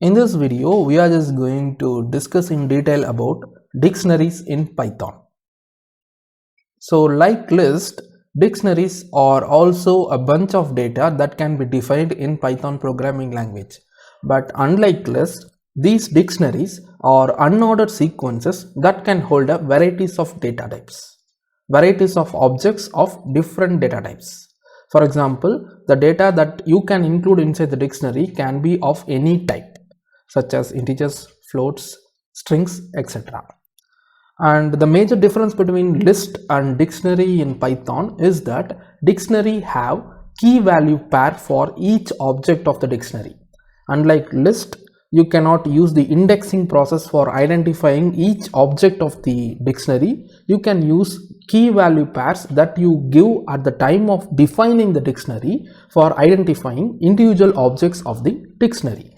In this video, we are just going to discuss in detail about dictionaries in Python. So like list, dictionaries are also a bunch of data that can be defined in Python programming language. But unlike list, these dictionaries are unordered sequences that can hold a varieties of data types, varieties of objects of different data types. For example, the data that you can include inside the dictionary can be of any type, such as integers, floats, strings, etc. And the major difference between list and dictionary in Python is that dictionary have key value pair for each object of the dictionary. Unlike list, you cannot use the indexing process for identifying each object of the dictionary. You can use key value pairs that you give at the time of defining the dictionary for identifying individual objects of the dictionary.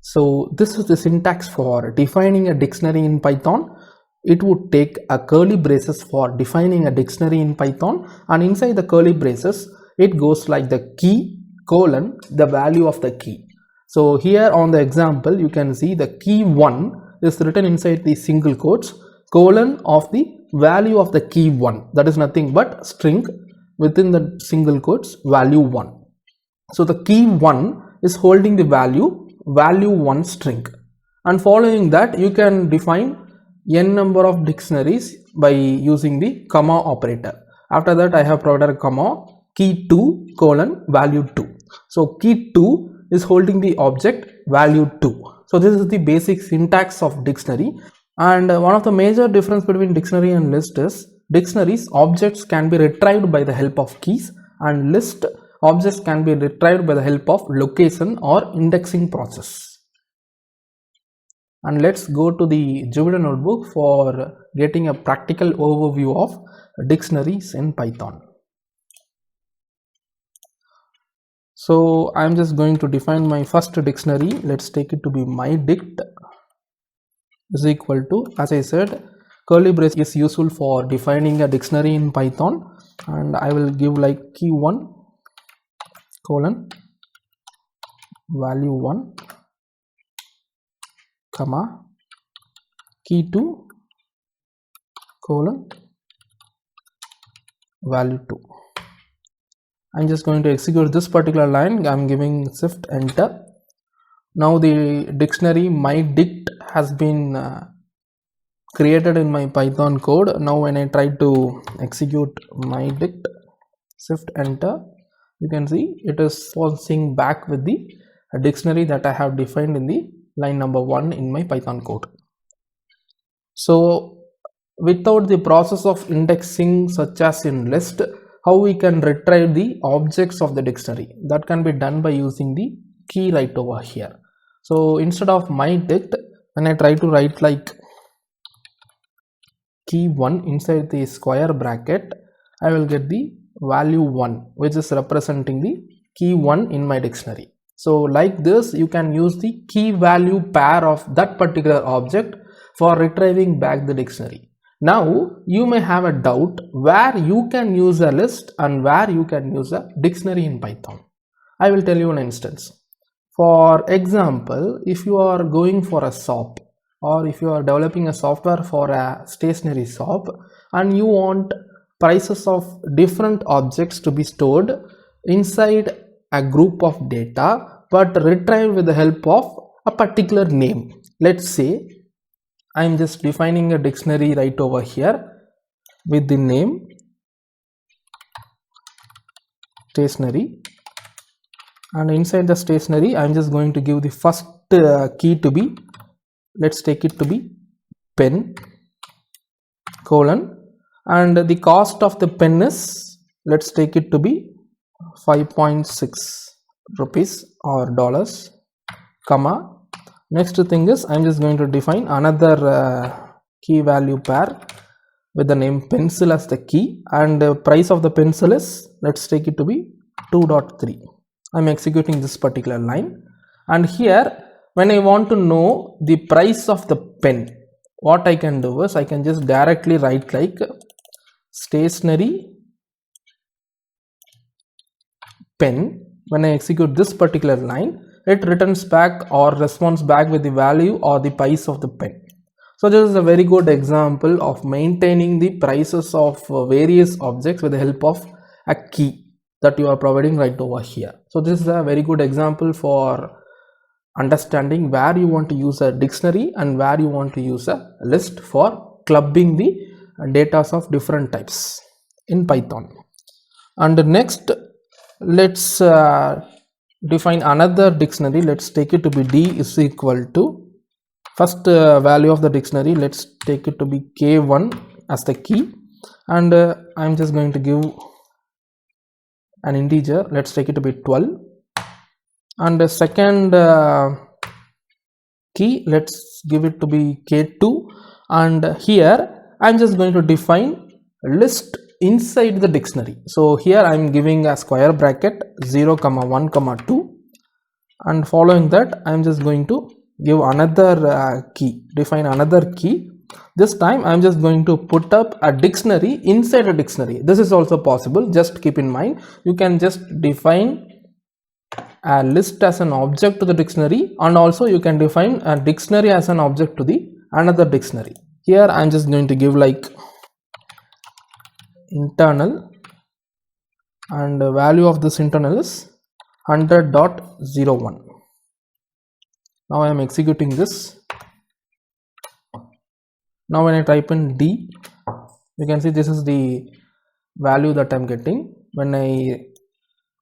So this is the syntax for defining a dictionary in Python. It would take a curly braces for defining a dictionary in Python, and inside the curly braces it goes like the key colon the value of the key. So here on the example you can see the key 1 is written inside the single quotes colon of the value of the key 1, that is nothing but string within the single quotes value 1. So the key 1 is holding the value 1 string, and following that you can define n number of dictionaries by using the comma operator. After that I have provided a comma key 2 colon value 2. So key 2 is holding the object value 2. So this is the basic syntax of dictionary. And one of the major difference between dictionary and list is dictionaries objects can be retrieved by the help of keys, and list objects can be retrieved by the help of location or indexing process. And let's go to the Jupyter notebook for getting a practical overview of dictionaries in Python. So I'm just going to define my first dictionary. Let's take it to be mydict is equal to, as I said, curly brace is useful for defining a dictionary in Python, and I will give like key 1 colon value 1 comma key 2 colon value 2. I'm just going to execute this particular line. I'm giving shift enter. Now the dictionary mydict has been created in my Python code. Now when I try to execute mydict, shift enter, you can see it is falling back with the dictionary that I have defined in the line number 1 in my Python code. So without the process of indexing such as in list, how we can retrieve the objects of the dictionary? That can be done by using the key right over here. So instead of mydict, when I try to write like key 1 inside the square bracket, I will get the value 1, which is representing the key 1 in my dictionary. So like this you can use the key value pair of that particular object for retrieving back the dictionary. Now you may have a doubt where you can use a list and where you can use a dictionary in Python. I will tell you an instance. For example, if you are going for a shop, or if you are developing a software for a stationery shop and you want prices of different objects to be stored inside a group of data but retrieved with the help of a particular name. Let's say I am just defining a dictionary right over here with the name stationery, and inside the stationery I am just going to give the first key to be, let's take it to be pen colon, and the cost of the pen is, let's take it to be 5.6 rupees or dollars, comma. Next thing is I'm just going to define another key value pair with the name pencil as the key, and the price of the pencil is, let's take it to be 2.3. I'm executing this particular line, and here when I want to know the price of the pen, what I can do is I can just directly write like stationery pen. When I execute this particular line, it returns back or responds back with the value or the price of the pen. So this is a very good example of maintaining the prices of various objects with the help of a key that you are providing right over here. So this is a very good example for understanding where you want to use a dictionary and where you want to use a list for clubbing the data of different types in Python. And next, let's define another dictionary. Let's take it to be D is equal to first value of the dictionary. Let's take it to be K1 as the key, and I'm just going to give an integer. Let's take it to be 12, and the second key, let's give it to be K2, and here I'm just going to define list inside the dictionary. So here I'm giving a square bracket 0, 1, 2, and following that I'm just going to give another key, define another key. This time I'm just going to put up a dictionary inside a dictionary. This is also possible. Just keep in mind, you can just define a list as an object to the dictionary, and also you can define a dictionary as an object to the another dictionary. Here I'm just going to give like internal, and the value of this internal is 100.01. Now I am executing this. Now when I type in D, you can see this is the value that I'm getting when I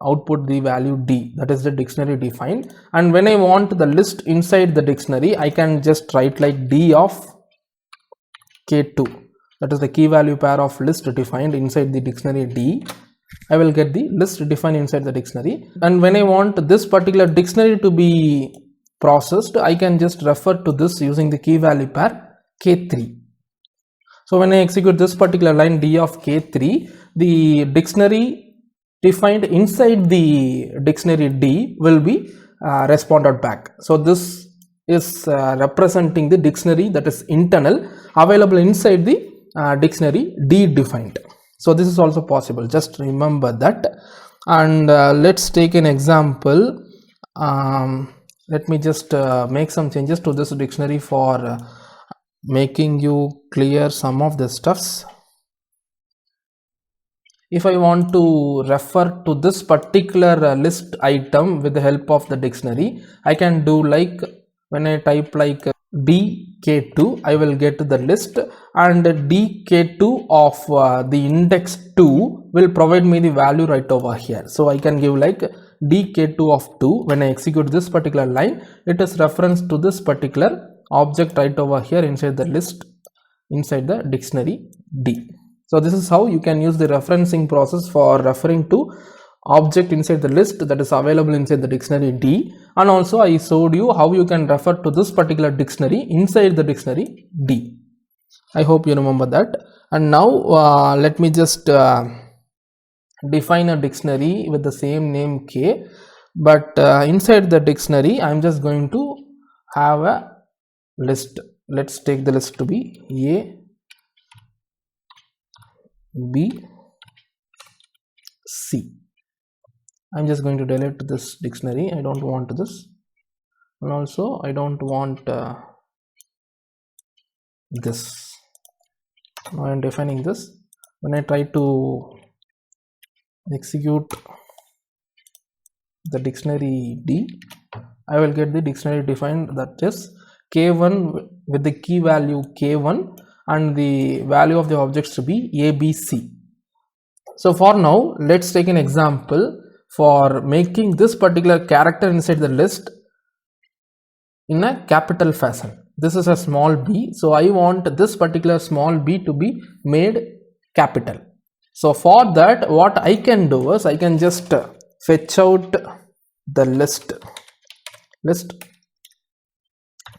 output the value D, that is the dictionary defined. And when I want the list inside the dictionary, I can just write like D of K2, that is the key value pair of list defined inside the dictionary D. I will get the list defined inside the dictionary, and when I want this particular dictionary to be processed, I can just refer to this using the key value pair K3. So when I execute this particular line D of K3, the dictionary defined inside the dictionary D will be responded back. So this is representing the dictionary that is internal available inside the dictionary D defined. So this is also possible, just remember that. And let's take an example. Let me just make some changes to this dictionary for making you clear some of the stuffs. If I want to refer to this particular list item with the help of the dictionary, I can do like, when I type like DK2, I will get the list, and DK2 of the index 2 will provide me the value right over here. So I can give like DK2 of 2. When I execute this particular line, it is reference to this particular object right over here inside the list, inside the dictionary D. So this is how you can use the referencing process for referring to object inside the list that is available inside the dictionary D. And also I showed you how you can refer to this particular dictionary inside the dictionary D. I hope you remember that. And now let me just define a dictionary with the same name K, but inside the dictionary I am just going to have a list. Let's take the list to be A, B, C. I'm just going to delete this dictionary. I don't want this, and also I don't want this. Now I'm defining this. When I try to execute the dictionary D, I will get the dictionary defined, that is K1 with the key value K1 and the value of the objects to be ABC. So for now, let's take an example for making this particular character inside the list in a capital fashion. This is a small b, so I want this particular small b to be made capital. So for that, what I can do is I can just fetch out the list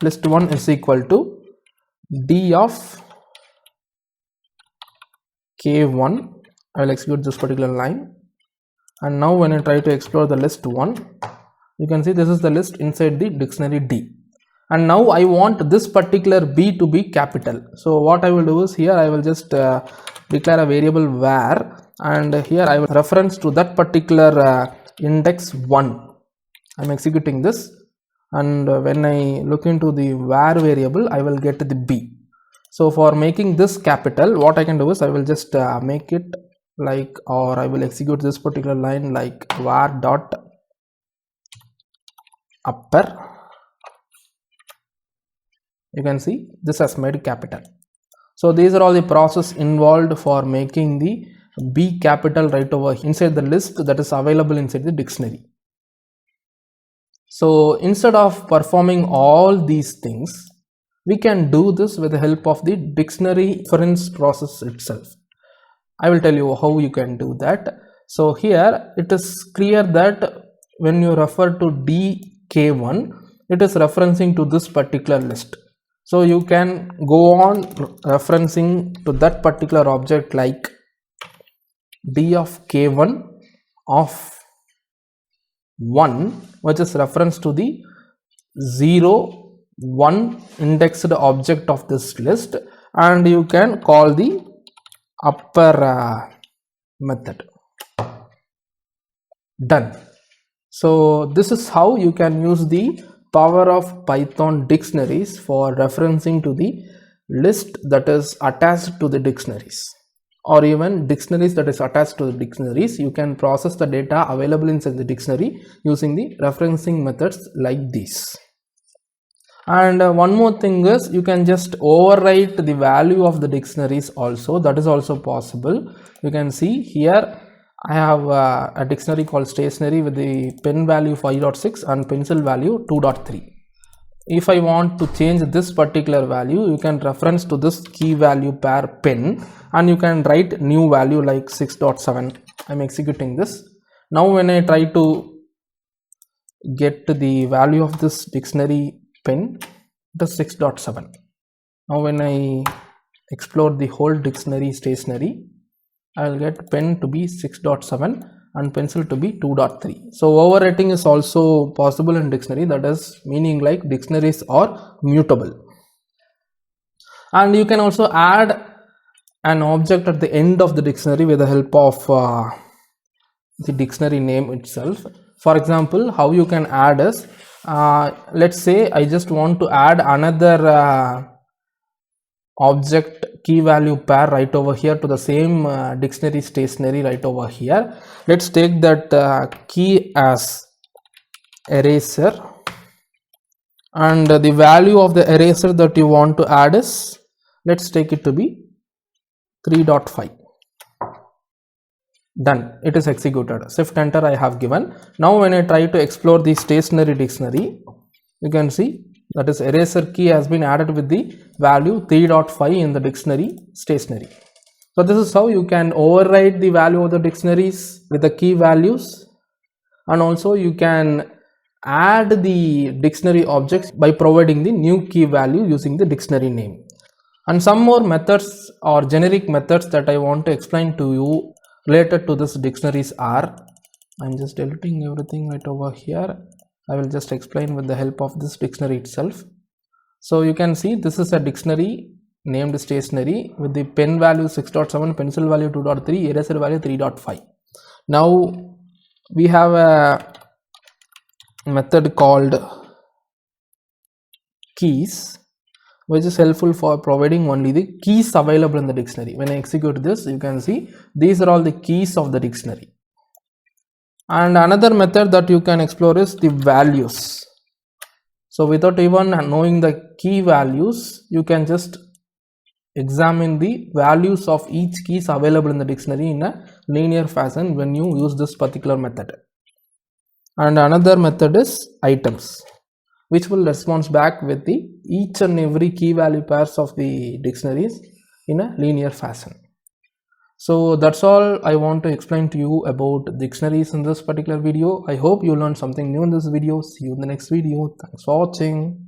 1 is equal to D of K1. I will execute this particular line, and now when I try to explore the list 1, you can see this is the list inside the dictionary D. And now I want this particular b to be capital. So what I will do is, here I will just declare a variable var, and here I will reference to that particular index 1. I'm executing this, and when I look into the var variable, I will get the b. So for making this capital, what I can do is I will just make it like, or I will execute this particular line like var dot upper. You can see this has made capital. So these are all the process involved for making the b capital right over inside the list that is available inside the dictionary. So instead of performing all these things, we can do this with the help of the dictionary inference process itself. I will tell you how you can do that. So here it is clear that when you refer to dk1, it is referencing to this particular list. So you can go on referencing to that particular object like d of k1 of 1, which is reference to the 0, 1 indexed object of this list, and you can call the upper method. Done. So this is how you can use the power of Python dictionaries for referencing to the list that is attached to the dictionaries, or even dictionaries that is attached to the dictionaries. You can process the data available inside the dictionary using the referencing methods like these. And one more thing is, you can just overwrite the value of the dictionaries also. That is also possible. You can see here I have a dictionary called stationery with the pen value 5.6 and pencil value 2.3. If I want to change this particular value, you can reference to this key value pair pen, and you can write new value like 6.7. I'm executing this. Now when I try to get the value of this dictionary pen, it is 6.7. Now when I explore the whole dictionary stationery, I will get pen to be 6.7 and pencil to be 2.3. So overwriting is also possible in dictionary. That is meaning like dictionaries are mutable. And you can also add an object at the end of the dictionary with the help of the dictionary name itself. For example, how you can add is, let's say I just want to add another object key value pair right over here to the same dictionary stationery right over here. Let's take that key as eraser, and the value of the eraser that you want to add is, let's take it to be 3.5. Done. It is executed. Shift enter I have given. Now when I try to explore the stationery dictionary, you can see that is eraser key has been added with the value 3.5 in the dictionary stationery. So this is how you can override the value of the dictionaries with the key values, and also you can add the dictionary objects by providing the new key value using the dictionary name. And some more methods or generic methods that I want to explain to you related to this dictionaries are, I'm just deleting everything right over here. I will just explain with the help of this dictionary itself. So you can see this is a dictionary named stationery with the pen value 6.7, pencil value 2.3, eraser value 3.5. Now we have a method called keys, which is helpful for providing only the keys available in the dictionary. When I execute this, you can see these are all the keys of the dictionary. And another method that you can explore is the values. So without even knowing the key values, you can just examine the values of each keys available in the dictionary in a linear fashion when you use this particular method. And another method is items, which will respond back with the each and every key value pairs of the dictionaries in a linear fashion. So that's all I want to explain to you about dictionaries in this particular video. I hope you learned something new in this video. See you in the next video. Thanks for watching.